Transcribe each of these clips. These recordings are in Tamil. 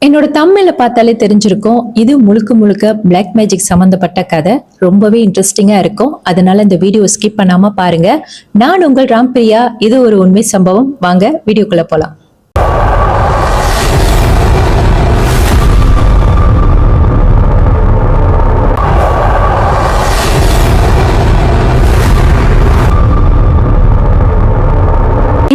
என்னோட தம்ப்நெயில பார்த்தாலே தெரிஞ்சிருக்கும். இது முழுக்க முழுக்க பிளாக் மேஜிக் சம்பந்தப்பட்ட கதை. ரொம்பவே இன்ட்ரெஸ்டிங்கா இருக்கும். அதனால இந்த வீடியோ ஸ்கிப் பண்ணாம பாருங்க. நான் உங்கள் ராம்பிரியா. இது ஒரு உண்மை சம்பவம். வாங்க வீடியோக்குள்ள போலாம்.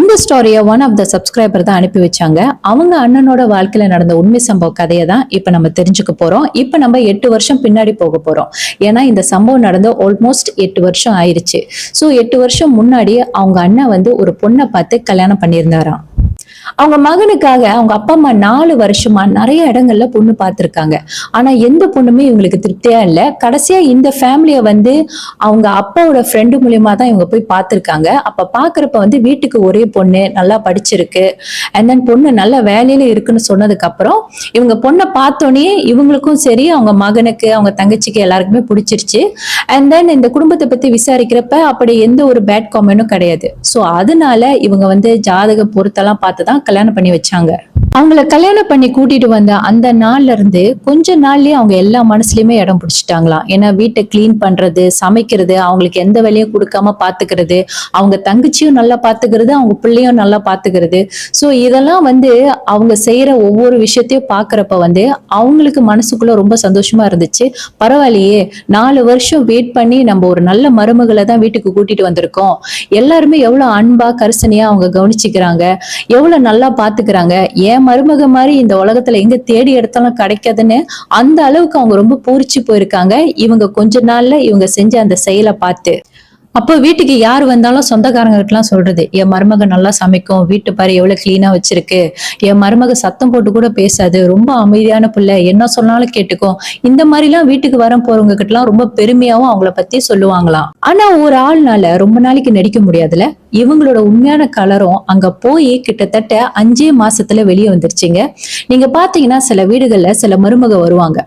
இந்த ஸ்டோரிய ஒன் ஆஃப் த சப்ஸ்கிரைபர் தான் அனுப்பி வச்சாங்க. அவங்க அண்ணனோட வாழ்க்கையில நடந்த உண்மை சம்பவ கதையை தான் இப்ப நம்ம தெரிஞ்சுக்க போறோம். இப்ப நம்ம 8 வருஷம் பின்னாடி போக போறோம். ஏன்னா இந்த சம்பவம் நடந்து ஆல்மோஸ்ட் 8 வருஷம் ஆயிருச்சு. சோ 8 வருஷம் முன்னாடி அவங்க அண்ணன் வந்து ஒரு பொண்ணை பார்த்து கல்யாணம் பண்ணியிருந்தாராம். அவங்க மகனுக்காக அவங்க அப்பா அம்மா 4 வருஷமா நிறைய இடங்கள்ல பொண்ணு பார்த்திருக்காங்க. ஆனா எந்த பொண்ணுமே இவங்களுக்கு திருப்தியா இல்ல. கடைசியா இந்த ஃபேமிலிய வந்து அவங்க அப்பாவோட ஃப்ரெண்டு மூலியமா தான் இவங்க போய் பார்த்திருக்காங்க. அப்ப பாக்குறப்ப வந்து வீட்டுக்கு ஒரே பொண்ணு நல்லா படிச்சிருக்கு, அண்ட் தென் பொண்ணு நல்ல வேலையில இருக்குன்னு சொன்னதுக்கு அப்புறம் இவங்க பொண்ணை பார்த்தோன்னே இவங்களுக்கும் சரி அவங்க மகனுக்கு அவங்க தங்கச்சிக்கு எல்லாருக்குமே பிடிச்சிருச்சு. அண்ட் தென் இந்த குடும்பத்தை பத்தி விசாரிக்கிறப்ப அப்படி எந்த ஒரு பேட் காமெண்டும் கிடையாது. சோ அதனால இவங்க வந்து ஜாதக பொருத்தெல்லாம் பார்த்துதான் கல்யாணம் பண்ணி வச்சாங்க. அவங்கள கல்யாணம் பண்ணி கூட்டிட்டு வந்த அந்த நாள்ல இருந்து கொஞ்ச நாள்லயே அவங்க எல்லா மனசுலயுமே இடம் பிடிச்சிட்டாங்களாம். ஏன்னா வீட்டை கிளீன் பண்றது, சமைக்கிறது, அவங்களுக்கு எந்த வேலையும் கொடுக்காம பாத்துக்கிறது, அவங்க தங்கச்சியும் நல்லா பாத்துக்கிறது, அவங்க பிள்ளையும் நல்லா பாத்துக்கிறது. சோ இதெல்லாம் வந்து அவங்க செய்யற ஒவ்வொரு விஷயத்தையும் பாக்குறப்ப வந்து அவங்களுக்கு மனசுக்குள்ள ரொம்ப சந்தோஷமா இருந்துச்சு. பரவாயில்லையே, 4 வருஷம் வெயிட் பண்ணி நம்ம ஒரு நல்ல மருமகளை தான் வீட்டுக்கு கூட்டிட்டு வந்திருக்கோம். எல்லாருமே எவ்வளவு அன்பா கரிசனையா அவங்க கவனிச்சுக்கிறாங்க, எவ்வளவு நல்லா பாத்துக்கிறாங்க. ஏன் மருமக மாதிரி இந்த உலகத்துல எங்க தேடி எடுத்தாலும் கிடைக்காதுன்னு அந்த அளவுக்கு அவங்க ரொம்ப பூரிச்சு போயிருக்காங்க இவங்க கொஞ்ச நாள்ல இவங்க செஞ்ச அந்த செயலை பார்த்து. அப்போ வீட்டுக்கு யார் வந்தாலும் சொந்தக்காரங்களுக்குலாம் சொல்றது, என் மருமக நல்லா சமைக்கும், வீட்டு பாரு எவ்வளவு கிளீனா வச்சிருக்கு, என் மருமக சத்தம் போட்டு கூட பேசாது, ரொம்ப அமைதியான பிள்ளை, என்ன சொன்னாலும் கேட்டுக்கும். இந்த மாதிரி எல்லாம் வீட்டுக்கு வர போறவங்க கிட்ட எல்லாம் ரொம்ப பெருமையாவும் அவங்கள பத்தி சொல்லுவாங்களாம். ஆனா ஒரு ஆள்னால ரொம்ப நாளைக்கு நடிக்க முடியாதுல. இவங்களோட உண்மையான கலரும் அங்க போய் கிட்டத்தட்ட 5 மாசத்துல வெளியே வந்துருச்சுங்க. நீங்க பாத்தீங்கன்னா சில வீடுகள்ல சில மருமக வருவாங்க.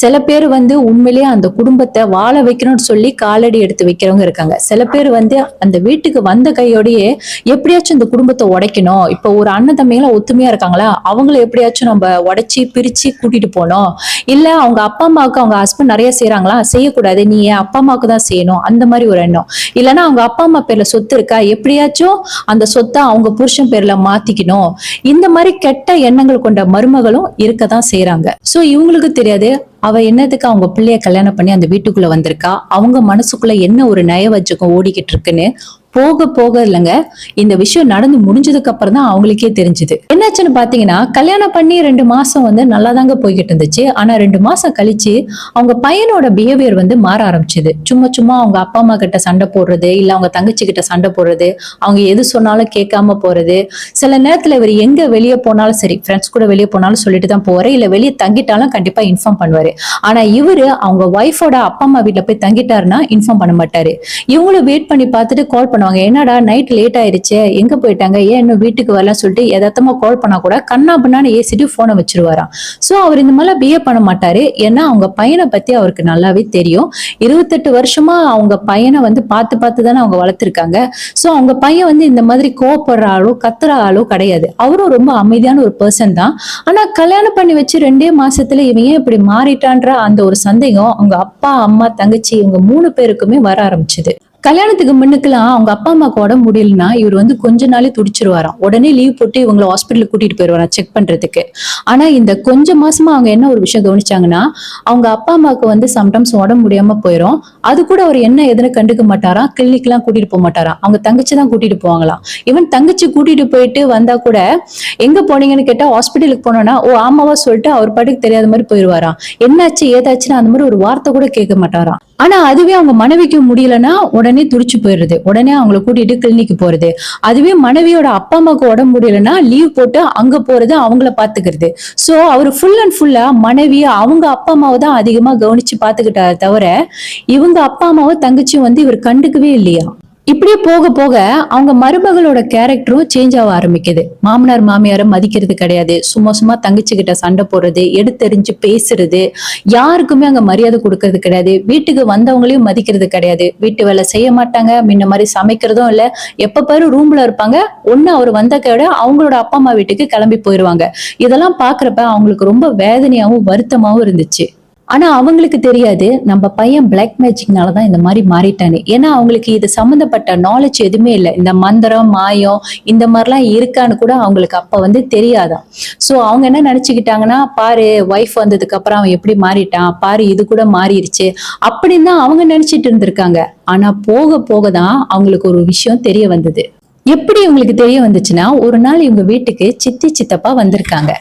சில பேர் வந்து உண்மையிலேயே அந்த குடும்பத்தை வாழ வைக்கணும்னு சொல்லி காலடி எடுத்து வைக்கிறவங்க இருக்காங்க. சில பேர் வந்து அந்த வீட்டுக்கு வந்த கையோடயே எப்படியாச்சும் இந்த குடும்பத்தை உடைக்கணும். இப்ப ஒரு அண்ணன் தம்பிகளும் ஒத்துமையா இருக்காங்களா, அவங்கள எப்படியாச்சும் நம்ம உடைச்சி பிரிச்சு கூட்டிட்டு போனோம். இல்ல அவங்க அப்பா அம்மாவுக்கு அவங்க ஹஸ்பண்ட் நிறைய செய்யறாங்களா, செய்யக்கூடாது, நீ என் அப்பா அம்மாவுக்கு தான் செய்யணும், அந்த மாதிரி ஒரு எண்ணம். இல்லைன்னா அவங்க அப்பா அம்மா பேர்ல சொத்து இருக்கா, எப்படியாச்சும் அந்த சொத்தை அவங்க புருஷன் பேர்ல மாத்திக்கணும். இந்த மாதிரி கெட்ட எண்ணங்கள் கொண்ட மருமகளும் இருக்கதான் செய்யறாங்க. சோ இவங்களுக்கு தெரியாது அவ என்னதுக்கு அவங்க பிள்ளைய கல்யாணம் பண்ணி அந்த வீட்டுக்குள்ள வந்திருக்கா, அவங்க மனசுக்குள்ள என்ன ஒரு நயவஜகம் ஓடிக்கிட்டு இருக்குன்னு போக போக இல்லைங்க, இந்த விஷயம் நடந்து முடிஞ்சதுக்கு அப்புறம் தான் அவங்களுக்கே தெரிஞ்சது. என்னாச்சுன்னு பாத்தீங்கன்னா, கல்யாணம் பண்ணி 2 மாசம் வந்து நல்லா தாங்க போய்கிட்டு இருந்துச்சு. ஆனா 2 மாசம் கழிச்சு அவங்க பையனோட பிஹேவியர் வந்து மாற ஆரம்பிச்சது. சும்மா சும்மா அவங்க அப்பா அம்மா கிட்ட சண்டை போடுறது, இல்ல அவங்க தங்கச்சி கிட்ட சண்டை போடுறது, அவங்க எது சொன்னாலும் கேட்காம போறது. சில நேரத்துல இவர் எங்க வெளியே போனாலும் சரி, ஃப்ரெண்ட்ஸ் கூட வெளியே போனாலும் சொல்லிட்டு தான் போவாரு, இல்ல வெளியே தங்கிட்டாலும் கண்டிப்பா இன்ஃபார்ம் பண்ணுவாரு. ஆனா இவரு அவங்க ஒய்ஃபோட அப்பா அம்மா வீட்டுல போய் தங்கிட்டாருன்னா இன்ஃபார்ம் பண்ண மாட்டாரு. இவங்களும் வெயிட் பண்ணி பார்த்துட்டு கால் பண்ணுவாங்க, என்னடா நைட் லேட் ஆயிருச்சு, எங்க போயிட்டாங்க, ஏன் இன்னும் வீட்டுக்கு வரல சொல்லிட்டு எதாத்தமா கால் பண்ணா கூட கண்ணா பண்ணான்னு ஏசிட்டு போனை வச்சிருவாராம். சோ அவர் இந்த மாதிரி பிஹேவ் பண்ண மாட்டாரு. ஏன்னா அவங்க பையனை பத்தி அவருக்கு நல்லாவே தெரியும். 28 வருஷமா அவங்க பையனை வந்து பார்த்து பார்த்து தானே அவங்க வளர்த்திருக்காங்க. சோ அவங்க பையன் வந்து இந்த மாதிரி கோவப்படுற ஆளோ கத்துற ஆளோ கிடையாது. அவரும் ரொம்ப அமைதியான ஒரு பர்சன் தான். ஆனா கல்யாணம் பண்ணி வச்சு 2 மாசத்துல இவன் ஏன் இப்படி மாறிட்டான்ற அந்த ஒரு சந்தேகம் அவங்க அப்பா அம்மா தங்கச்சி இவங்க 3 பேருக்குமே வர ஆரம்பிச்சது. கல்யாணத்துக்கு முன்னுக்குலாம் அவங்க அப்பா அம்மாக்கு உடம்பு முடியலன்னா இவர் வந்து கொஞ்ச நாளே துடிச்சிருவாராம். உடனே லீவ் போட்டு இவங்களை ஹாஸ்பிட்டலுக்கு கூட்டிட்டு போயிருவாராம் செக் பண்றதுக்கு. ஆனா இந்த கொஞ்ச மாசமா அவங்க என்ன ஒரு விஷயம் கவனிச்சாங்கன்னா, அவங்க அப்பா அம்மாவுக்கு வந்து சம்டைம்ஸ் உடம்பு முடியாம போயிடும். அது கூட அவர் என்ன எதுன்னு கண்டுக்க மாட்டாராம், கிளினிக் எல்லாம் கூட்டிட்டு போக மாட்டாராம். அவங்க தங்கச்சி தான் கூட்டிட்டு போவாங்களாம். ஈவன் தங்கச்சி கூட்டிட்டு போயிட்டு வந்தா கூட எங்க போனீங்கன்னு கேட்டா ஹாஸ்பிட்டலுக்கு போனோம்னா ஓ ஆமாவா சொல்லிட்டு அவர் பாட்டுக்கு தெரியாத மாதிரி போயிருவாராம். என்னாச்சு ஏதாச்சுன்னு அந்த மாதிரி ஒரு வார்த்தை கூட கேட்க மாட்டாராம். ஆனா அதுவே அவங்க மனைவிக்கு முடியலன்னா உடனே துடிச்சு போயிடுறது, உடனே அவங்களை கூட்டிட்டு கிளினிக்கு போறது. அதுவே மனைவியோட அப்பா அம்மாவுக்கு உடம்பு முடியலன்னா லீவ் போட்டு அங்க போறது, அவங்கள பாத்துக்கிறது. சோ அவரு ஃபுல் அண்ட் ஃபுல்லா மனைவிய அவங்க அப்பா அம்மாவை தான் அதிகமா கவனிச்சு பாத்துக்கிட்டாரு தவிர இவங்க அப்பா அம்மாவும் தங்கச்சியும் வந்து இவர் கண்டுக்கவே இல்லையா. இப்படியே போக போக அவங்க மருமகளோட கேரக்டரும் சேஞ்ச் ஆக ஆரம்பிக்குது. மாமனார் மாமியாரை மதிக்கிறது கிடையாது, சும்மா சும்மா தங்கச்சி கிட்ட சண்டை போடுறது, எடுத்தெறிஞ்சு பேசுறது, யாருக்குமே அங்க மரியாதை கொடுக்கறது கிடையாது, வீட்டுக்கு வந்தவங்களையும் மதிக்கிறது கிடையாது, வீட்டு வேலை செய்ய மாட்டாங்க, முன்ன மாதிரி சமைக்கிறதும் இல்ல, எப்ப பாரு ரூம்ல இருப்பாங்க. ஒண்ணு அவர் வந்த கையோட அவங்களோட அப்பா அம்மா வீட்டுக்கு கிளம்பி போயிருவாங்க. இதெல்லாம் பாக்குறப்ப அவங்களுக்கு ரொம்ப வேதனையாவும் வருத்தமாவும் இருந்துச்சு. ஆனா அவங்களுக்கு தெரியாது நம்ம பையன் பிளாக் மேஜிக்னாலதான் இந்த மாதிரி மாறிட்டானு. ஏன்னா அவங்களுக்கு இது சம்பந்தப்பட்ட நாலேஜ் எதுவுமே இல்லை. இந்த மந்திரம் மாயம் இந்த மாதிரிலாம் இருக்கான்னு கூட அவங்களுக்கு அப்ப தெரியாதான். சோ அவங்க என்ன நினைச்சுக்கிட்டாங்கன்னா, பாரு ஒய்ஃப் வந்ததுக்கு அப்புறம் அவன் எப்படி மாறிட்டான் பாரு, இது கூட மாறிடுச்சு அப்படின்னு தான் அவங்க நினைச்சிட்டு இருந்திருக்காங்க. ஆனா போக போகதான் அவங்களுக்கு ஒரு விஷயம் தெரிய வந்தது. எப்படி இவங்களுக்கு தெரிய வந்துச்சுன்னா, ஒரு நாள் இவங்க வீட்டுக்கு சித்தி சித்தப்பா வந்திருக்காங்க.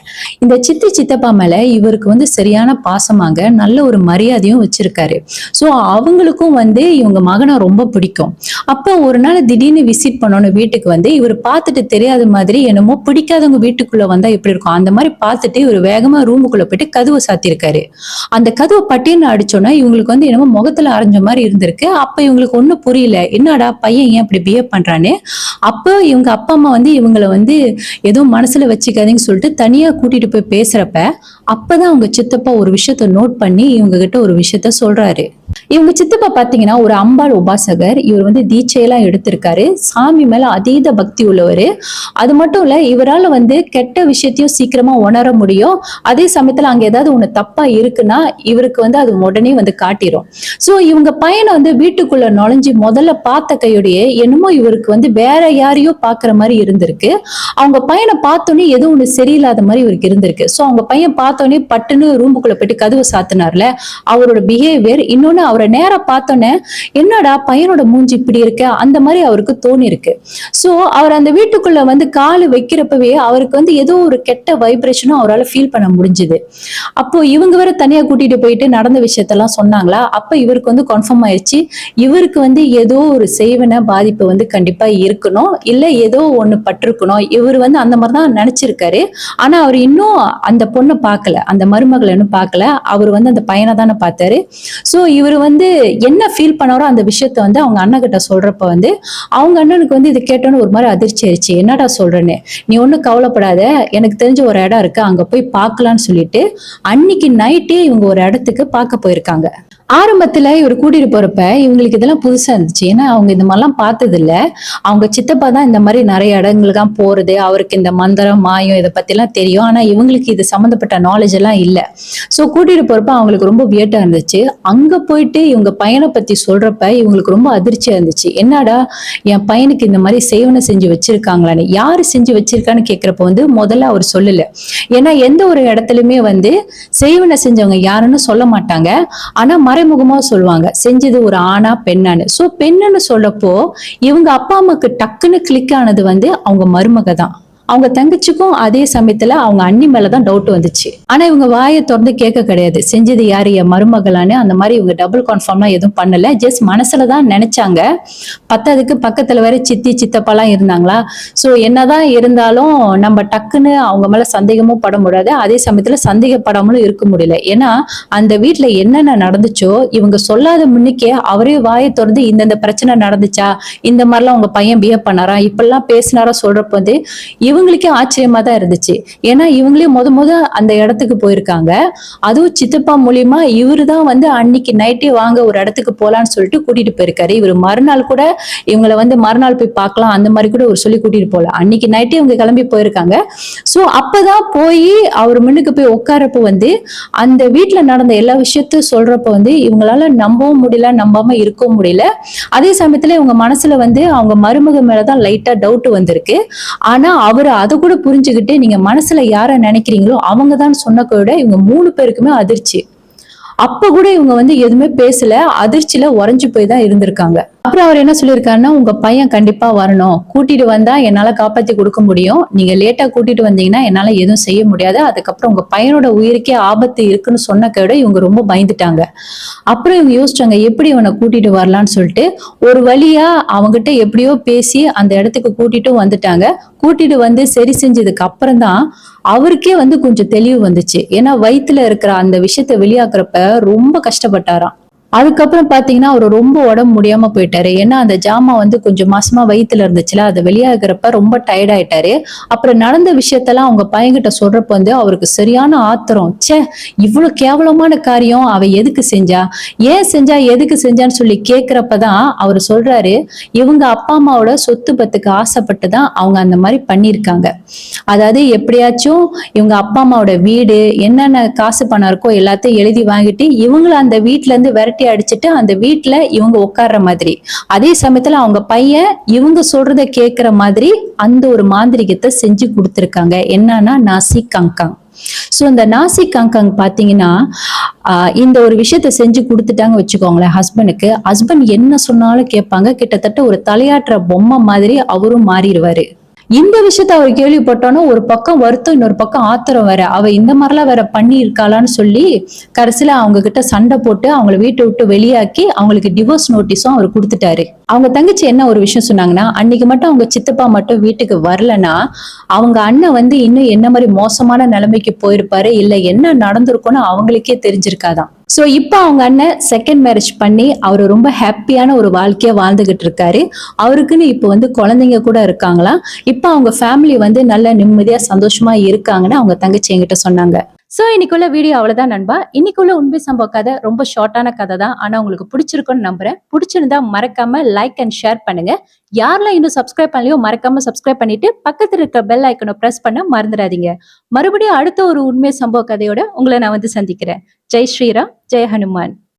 இந்த சித்தி சித்தப்பா மேல இவருக்கு சரியான பாசமாங்க, நல்ல ஒரு மரியாதையும் வச்சிருக்காரு. சோ அவங்களுக்கும் இவங்க மகனை ரொம்ப பிடிக்கும். அப்ப ஒரு நாள் திடீர்னு விசிட் பண்ணணும் வீட்டுக்கு இவர் பார்த்துட்டு தெரியாத மாதிரி என்னமோ பிடிக்காதவங்க வீட்டுக்குள்ள வந்தா எப்படி இருக்கும் அந்த மாதிரி பார்த்துட்டு இவர் வேகமா ரூமுக்குள்ள போயிட்டு கதவை சாத்திருக்காரு. அந்த கதவை பட்டின்னு அடிச்சோன்னா இவங்களுக்கு என்னமோ முகத்துல அரைஞ்ச மாதிரி இருந்திருக்கு. அப்ப இவங்களுக்கு ஒண்ணும் புரியல, என்னடா பையன் ஏன் இப்படி பிஹேவ் பண்றான்னு. அப்போ இவங்க அப்பா அம்மா இவங்களை ஏதோ மனசுல வச்சுக்காதீங்கன்னு சொல்லிட்டு தனியா கூட்டிட்டு போய் பேசுறப்ப அப்பதான் அவங்க சித்தப்பா ஒரு விஷயத்த நோட் பண்ணி இவங்க கிட்ட ஒரு விஷயத்த சொல்றாரு. இவங்க சித்தப்பா பாத்தீங்கன்னா ஒரு அம்பாள் உபாசகர். இவர் தீட்சையெல்லாம் எடுத்திருக்காரு, சாமி மேல அதீத பக்தி உள்ளவரு. அது மட்டும் இல்ல, இவரால் கெட்ட விஷயத்தையும் சீக்கிரமா உணர முடியும். அதே சமயத்துல அங்க ஏதாவது ஒண்ணு தப்பா இருக்குன்னா இவருக்கு அது உடனே காட்டிரும். சோ இவங்க பையனை வீட்டுக்குள்ள நுழைஞ்சு முதல்ல பார்த்த கையோடையே என்னமோ இவருக்கு வேற யாரையோ பாக்குற மாதிரி இருந்திருக்கு. அவங்க பையனை பார்த்தோன்னே ஏதோ ஒண்ணு சரியில்லாத மாதிரி இவருக்கு இருந்திருக்கு. சோ அவங்க பையன் பார்த்தோன்னே பட்டுன்னு ரூமுக்குள்ள போயிட்டு கதவை சாத்தினார்ல, அவரோட பிஹேவியர் இன்னொன்னு அவரை நேரா பார்த்தோன்னே என்னடா பையனோட மூஞ்சி இப்படி இருக்க அந்த மாதிரி அவருக்கு தோணி இருக்கு. சோ அவர் அந்த வீட்டுக்குள்ள காலு வைக்கிறப்பவே அவருக்கு ஏதோ ஒரு கெட்ட வைப்ரேஷனும் அவரால் ஃபீல் பண்ண முடிஞ்சுது. அப்போ இவங்க வேற தனியா கூட்டிட்டு போயிட்டு நடந்த விஷயத்தெல்லாம் சொன்னாங்களா. அப்ப இவருக்கு கன்ஃபார்ம் ஆயிடுச்சு, இவருக்கு ஏதோ ஒரு செய்வன பாதிப்பு கண்டிப்பா இருக்கணும், இல்ல ஏதோ ஒண்ணு பட்டிருக்கணும். இவர் அந்த மாதிரிதான் நினைச்சிருக்காரு. ஆனா அவர் இன்னும் அந்த பொண்ணை பார்க்கல, அந்த மருமகளை இன்னும் பார்க்கல. அவர் அந்த பையனை தானே பார்த்தாரு. சோ இவர் என்ன ஃபீல் பண்ணாரோ அந்த விஷயத்த அவங்க அண்ணன் கிட்ட சொல்றப்ப அவங்க அண்ணனுக்கு இது கேட்டோன்னு ஒரு மாதிரி அதிர்ச்சி ஆயிடுச்சு. என்னடா சொல்றேன்னு, நீ ஒன்னும் கவலைப்படாத, எனக்கு தெரிஞ்ச ஒரு இடம் இருக்கு அங்க போய் பார்க்கலான்னு சொல்லிட்டு அன்னைக்கு நைட்டே இவங்க ஒரு இடத்துக்கு பார்க்க போயிருக்காங்க. ஆரம்பத்துல இவர் கூட்டிட்டு போறப்ப இவங்களுக்கு இதெல்லாம் புதுசா இருந்துச்சு. ஏன்னா அவங்க இந்த மாதிரிலாம் பார்த்தது இல்ல. அவங்க சித்தப்பா தான் இந்த மாதிரி நிறைய இடங்களுக்கு தான் போறது, அவருக்கு இந்த மந்திரம் மாயம் இதை பத்தி எல்லாம் தெரியும். ஆனா இவங்களுக்கு இது சம்மந்தப்பட்ட நாலேஜ் எல்லாம் இல்ல. சோ கூட்டிட்டு போறப்ப அவங்களுக்கு ரொம்ப வியட்டா இருந்துச்சு. அங்க போயிட்டு இவங்க பையனை பத்தி சொல்றப்ப இவங்களுக்கு ரொம்ப அதிர்ச்சியா இருந்துச்சு. என்னடா என் பையனுக்கு இந்த மாதிரி சேவனை செஞ்சு வச்சிருக்காங்களான்னு. யாரு செஞ்சு வச்சிருக்கான்னு கேக்குறப்ப முதல்ல அவர் சொல்லல. ஏன்னா எந்த ஒரு இடத்துலயுமே சேவனை செஞ்சவங்க யாருன்னு சொல்ல மாட்டாங்க. ஆனா மறைமுகமா சொல்லுவாங்க செஞ்சது ஒரு ஆணா பெண்ணான்னு. சோ பெண்ணுன்னு சொல்லப்போ இவங்க அப்பா அம்மாக்கு டக்குன்னு கிளிக் ஆனது அவங்க மருமக தான். அவங்க தங்கச்சிக்கும் அதே சமயத்துல அவங்க அண்ணி மேலதான் டவுட் வந்துச்சு. ஆனா இவங்க வாயை திறந்து கேட்க கிடையாது, செஞ்சது யாரு என் மருமகளான்னு. அந்த மாதிரி இவங்க டபுள் கன்ஃபார்ம்லாம் எதுவும் பண்ணல, ஜஸ்ட் மனசுலதான் நினைச்சாங்க. பத்தாவதுக்கு பக்கத்துல வேற சித்தி சித்தப்பாலாம் இருந்தாங்களா. சோ என்னதான் இருந்தாலும் நம்ம டக்குன்னு அவங்க மேல சந்தேகமும் பட முடியாது, அதே சமயத்துல சந்தேகப்படாமலும் இருக்க முடியல. ஏன்னா அந்த வீட்டுல என்னென்ன நடந்துச்சோ இவங்க சொல்லாத முன்னிக்கே அவரே வாயை திறந்து இந்தந்த பிரச்சனை நடந்துச்சா, இந்த மாதிரிலாம் உங்க பையன் பிஹேவ் பண்ணாரா, இப்பெல்லாம் பேசினாரா சொல்றப்ப இவங்களுக்கே ஆச்சரியமா தான் இருந்துச்சு. ஏன்னா இவங்களே முத அந்த இடத்துக்கு போயிருக்காங்க. அதுவும் சித்தப்பா மூலியமா இவரு தான் அன்னைக்கு நைட்டே வாங்க ஒரு இடத்துக்கு போலான்னு சொல்லிட்டு கூட்டிட்டு போயிருக்காரு. இவரு மறுநாள் கூட இவங்களை மறுநாள் போய் பார்க்கலாம் அந்த மாதிரி கூட ஒரு சொல்லி கூட்டிட்டு போல, அன்னைக்கு நைட்டே இவங்க கிளம்பி போயிருக்காங்க. சோ அப்பதான் போய் அவர் முன்னுக்கு போய் உட்காரப்ப அந்த வீட்டுல நடந்த எல்லா விஷயத்தையும் சொல்றப்ப இவங்களால நம்பவும் முடியல, நம்பாம இருக்கவும் முடியல. அதே சமயத்துல இவங்க மனசுல அவங்க மருமக மேலதான் லைட்டா டவுட் வந்திருக்கு. ஆனா அவர் அதை கூட புரிஞ்சுக்கிட்டு நீங்க மனசுல யார நினைக்கிறீங்களோ அவங்கதான் சொன்ன கூட இவங்க 3 பேருக்குமே அதிர்ச்சி. அப்ப கூட இவங்க எதுவுமே பேசல, அதிர்ச்சியில உறைஞ்சு போய் தான் இருந்திருக்காங்க. அப்புறம் அவர் என்ன சொல்லியிருக்காருன்னா, உங்க பையன் கண்டிப்பா வரணும், கூட்டிட்டு வந்தா என்னால காப்பாத்தி கொடுக்க முடியும், நீங்க லேட்டா கூட்டிட்டு வந்தீங்கன்னா என்னால எதுவும் செய்ய முடியாது, அதுக்கப்புறம் உங்க பையனோட உயிருக்கே ஆபத்து இருக்குன்னு சொன்ன கூட இவங்க ரொம்ப பயந்துட்டாங்க. அப்புறம் இவங்க யோசிச்சாங்க எப்படி இவனை கூட்டிட்டு வரலான்னு சொல்லிட்டு ஒரு வழியா அவங்ககிட்ட எப்படியோ பேசி அந்த இடத்துக்கு கூட்டிட்டும் வந்துட்டாங்க. கூட்டிட்டு சரி செஞ்சதுக்கு அப்புறம் தான் அவருக்கே கொஞ்சம் தெளிவு வந்துச்சு. ஏன்னா வயித்துல இருக்கிற அந்த விஷயத்த வெளியாக்குறப்ப ரொம்ப கஷ்டப்பட்டாராம். அதுக்கப்புறம் பாத்தீங்கன்னா அவரு ரொம்ப உடம்பு முடியாம போயிட்டாரு. ஏன்னா அந்த ஜாமான் வந்து கொஞ்சம் மாசமா வயித்துல இருந்துச்சுல, அது வெளியாகிறப்ப ரொம்ப டயர்ட் ஆயிட்டாரு. அப்புறம் நடந்த விஷயத்தெல்லாம் அவங்க பையன்கிட்ட சொல்றப்ப வந்து அவருக்கு சரியான ஆத்திரம். ச்சே, இவ்வளவு கேவலமான காரியம் அவ எதுக்கு செஞ்சா, ஏன் செஞ்சா, எதுக்கு செஞ்சான்னு சொல்லி கேக்குறப்பதான் அவரு சொல்றாரு, இவங்க அப்பா அம்மாவோட சொத்து பத்துக்கு ஆசைப்பட்டு தான் அவங்க அந்த மாதிரி பண்ணிருக்காங்க. அதாவது எப்படியாச்சும் இவங்க அப்பா அம்மாவோட வீடு என்னென்ன காசு பணம் இருக்கோ எல்லாத்தையும் எழுதி வாங்கிட்டு இவங்கள அந்த வீட்ல இருந்து விரட்டி அடிச்சுட்டு அந்த வீட்ல இவங்க உட்கார்ற மாதிரி, அதே சமயத்துல அவங்க பையன் இவங்க சொல்றத கேட்கிற மாதிரி அந்த ஒரு மாந்திரிகத்தை செஞ்சு கொடுத்திருக்காங்க. என்னன்னா நாசி கங்காங். சோ இந்த நாசி கங்காங் பாத்தீங்கன்னா இந்த ஒரு விஷயத்த செஞ்சு கொடுத்துட்டாங்க வச்சுக்கோங்களேன் ஹஸ்பண்டுக்கு. ஹஸ்பண்ட் என்ன சொன்னாலும் கேட்பாங்க. கிட்டத்தட்ட ஒரு தலையாட்டுற பொம்மை மாதிரி அவரும் மாறிடுவாரு. இந்த விஷயத்த அவர் கேள்விப்பட்டோன்னா ஒரு பக்கம் வருத்தம், இன்னொரு பக்கம் ஆத்திரம் வேற. அவ இந்த மாதிரிலாம் வேற பண்ணி இருக்காளான்னு சொல்லி கடைசியில அவங்க கிட்ட சண்டை போட்டு அவங்கள வீட்டை விட்டு வெளியாக்கி அவங்களுக்கு டிவோர்ஸ் நோட்டீஸும் அவர் கொடுத்துட்டாரு. அவங்க தங்கச்சி என்ன ஒரு விஷயம் சொன்னாங்கன்னா, அன்னைக்கு மட்டும் அவங்க சித்தப்பா மட்டும் வீட்டுக்கு வரலன்னா அவங்க அண்ணன் வந்து இன்னும் என்ன மாதிரி மோசமான நிலைமைக்கு போயிருப்பாரு, இல்ல என்ன நடந்திருக்கும்னு அவங்களுக்கே தெரிஞ்சிருக்காதான். சோ இப்ப அவங்க அண்ணன் செகண்ட் மேரேஜ் பண்ணி அவரு ரொம்ப ஹாப்பியான ஒரு வாழ்க்கைய வாழ்ந்துகிட்டு இருக்காரு. அவருக்குன்னு இப்ப வந்து குழந்தைங்க கூட இருக்காங்களாம். இப்ப அவங்க ஃபேமிலி வந்து நல்ல நிம்மதியா சந்தோஷமா இருக்காங்கன்னு அவங்க தங்கச்சி என்கிட்ட சொன்னாங்க. சோ இன்னைக்குள்ள வீடியோ அவ்வளவுதான் நண்பா. இன்னைக்குள்ள உண்மை சம்பவ கதை ரொம்ப ஷார்ட்டான கதை தான். ஆனா உங்களுக்கு பிடிச்சிருக்கும்னு நம்புறேன். பிடிச்சிருந்தா மறக்காம லைக் அண்ட் ஷேர் பண்ணுங்க. யாரெல்லாம் இன்னும் சப்ஸ்கிரைப் பண்ணலையோ மறக்காம சப்ஸ்கிரைப் பண்ணிட்டு பக்கத்துல இருக்க பெல் ஐக்கனை பிரஸ் பண்ண மறந்துடாதீங்க. மறுபடியும் அடுத்த ஒரு உண்மை சம்பவ கதையோட உங்களை நான் வந்து சந்திக்கிறேன். ஜெய் ஸ்ரீராம், ஜெய் ஹனுமான்.